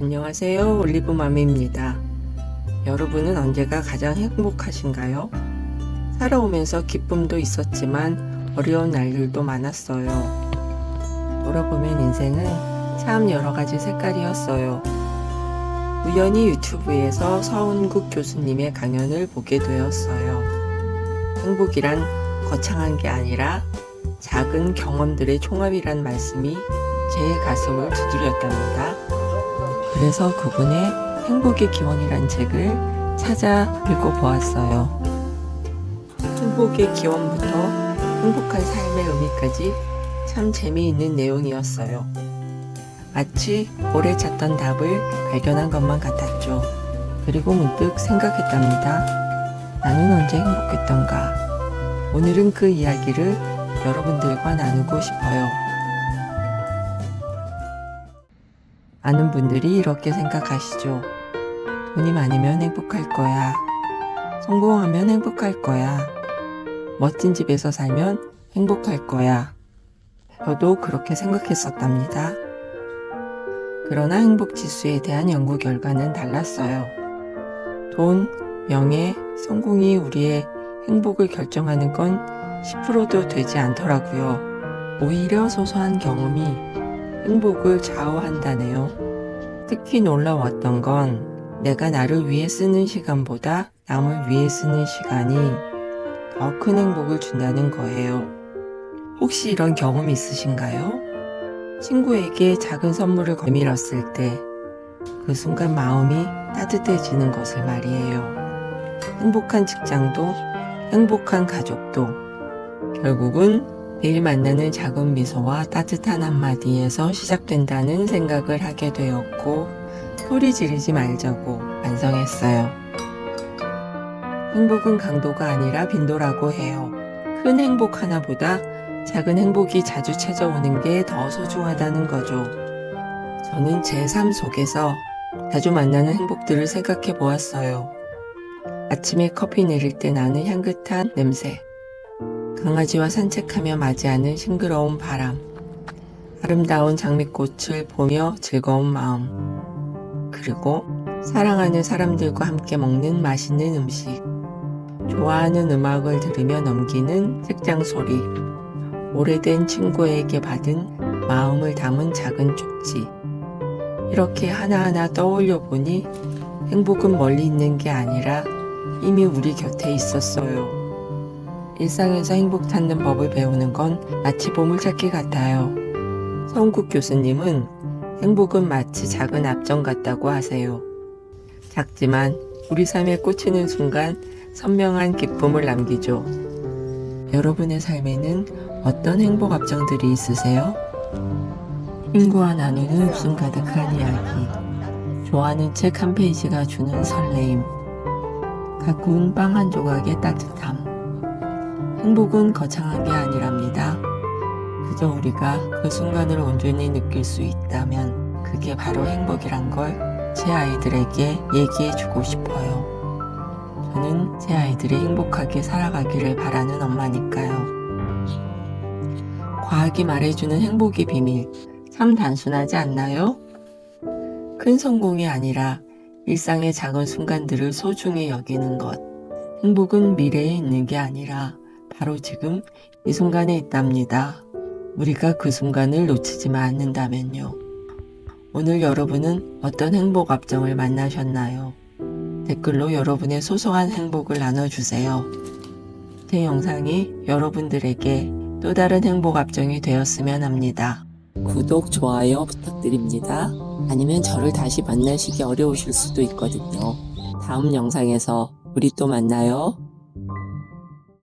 안녕하세요. 올리브맘입니다. 여러분은 언제가 가장 행복하신가요? 살아오면서 기쁨도 있었지만 어려운 날들도 많았어요. 돌아보면 인생은 참 여러가지 색깔이었어요. 우연히 유튜브에서 서운국 교수님의 강연을 보게 되었어요. 행복이란 거창한 게 아니라 작은 경험들의 총합이란 말씀이 제 가슴을 두드렸답니다. 그래서 그분의 행복의 기원이란 책을 찾아 읽어보았어요. 행복의 기원부터 행복한 삶의 의미까지 참 재미있는 내용이었어요. 마치 오래 찾던 답을 발견한 것만 같았죠. 그리고 문득 생각했답니다. 나는 언제 행복했던가? 오늘은 그 이야기를 여러분들과 나누고 싶어요. 많은 분들이 이렇게 생각하시죠. 돈이 많으면 행복할 거야. 성공하면 행복할 거야. 멋진 집에서 살면 행복할 거야. 저도 그렇게 생각했었답니다. 그러나 행복 지수에 대한 연구 결과는 달랐어요. 돈, 명예, 성공이 우리의 행복을 결정하는 건 10%도 되지 않더라고요. 오히려 소소한 경험이 행복을 좌우한다네요. 특히 놀라웠던 건 내가 나를 위해 쓰는 시간보다 남을 위해 쓰는 시간이 더 큰 행복을 준다는 거예요. 혹시 이런 경험 있으신가요? 친구에게 작은 선물을 거밀었을 때 그 순간 마음이 따뜻해지는 것을 말이에요. 행복한 직장도 행복한 가족도 결국은 매일 만나는 작은 미소와 따뜻한 한마디에서 시작된다는 생각을 하게 되었고 소리 지르지 말자고 반성했어요. 행복은 강도가 아니라 빈도라고 해요. 큰 행복 하나보다 작은 행복이 자주 찾아오는 게 더 소중하다는 거죠. 저는 제 삶 속에서 자주 만나는 행복들을 생각해 보았어요. 아침에 커피 내릴 때 나는 향긋한 냄새, 강아지와 산책하며 맞이하는 싱그러운 바람, 아름다운 장미꽃을 보며 즐거운 마음, 그리고 사랑하는 사람들과 함께 먹는 맛있는 음식, 좋아하는 음악을 들으며 넘기는 책장 소리, 오래된 친구에게 받은 마음을 담은 작은 쪽지. 이렇게 하나하나 떠올려 보니 행복은 멀리 있는 게 아니라 이미 우리 곁에 있었어요. 일상에서 행복 찾는 법을 배우는 건 마치 보물찾기 같아요. 서운국 교수님은 행복은 마치 작은 압정 같다고 하세요. 작지만 우리 삶에 꽂히는 순간 선명한 기쁨을 남기죠. 여러분의 삶에는 어떤 행복 압정들이 있으세요? 친구와 나누는 웃음 가득한 이야기, 좋아하는 책 한 페이지가 주는 설레임, 가꾸운 빵 한 조각의 따뜻함. 행복은 거창한 게 아니랍니다. 그저 우리가 그 순간을 온전히 느낄 수 있다면 그게 바로 행복이란 걸 제 아이들에게 얘기해주고 싶어요. 저는 제 아이들이 행복하게 살아가기를 바라는 엄마니까요. 과학이 말해주는 행복의 비밀, 참 단순하지 않나요? 큰 성공이 아니라 일상의 작은 순간들을 소중히 여기는 것. 행복은 미래에 있는 게 아니라 바로 지금 이 순간에 있답니다. 우리가 그 순간을 놓치지만 않는다면요. 오늘 여러분은 어떤 행복 압정을 만나셨나요? 댓글로 여러분의 소소한 행복을 나눠주세요. 제 영상이 여러분들에게 또 다른 행복 압정이 되었으면 합니다. 구독, 좋아요 부탁드립니다. 아니면 저를 다시 만나시기 어려우실 수도 있거든요. 다음 영상에서 우리 또 만나요.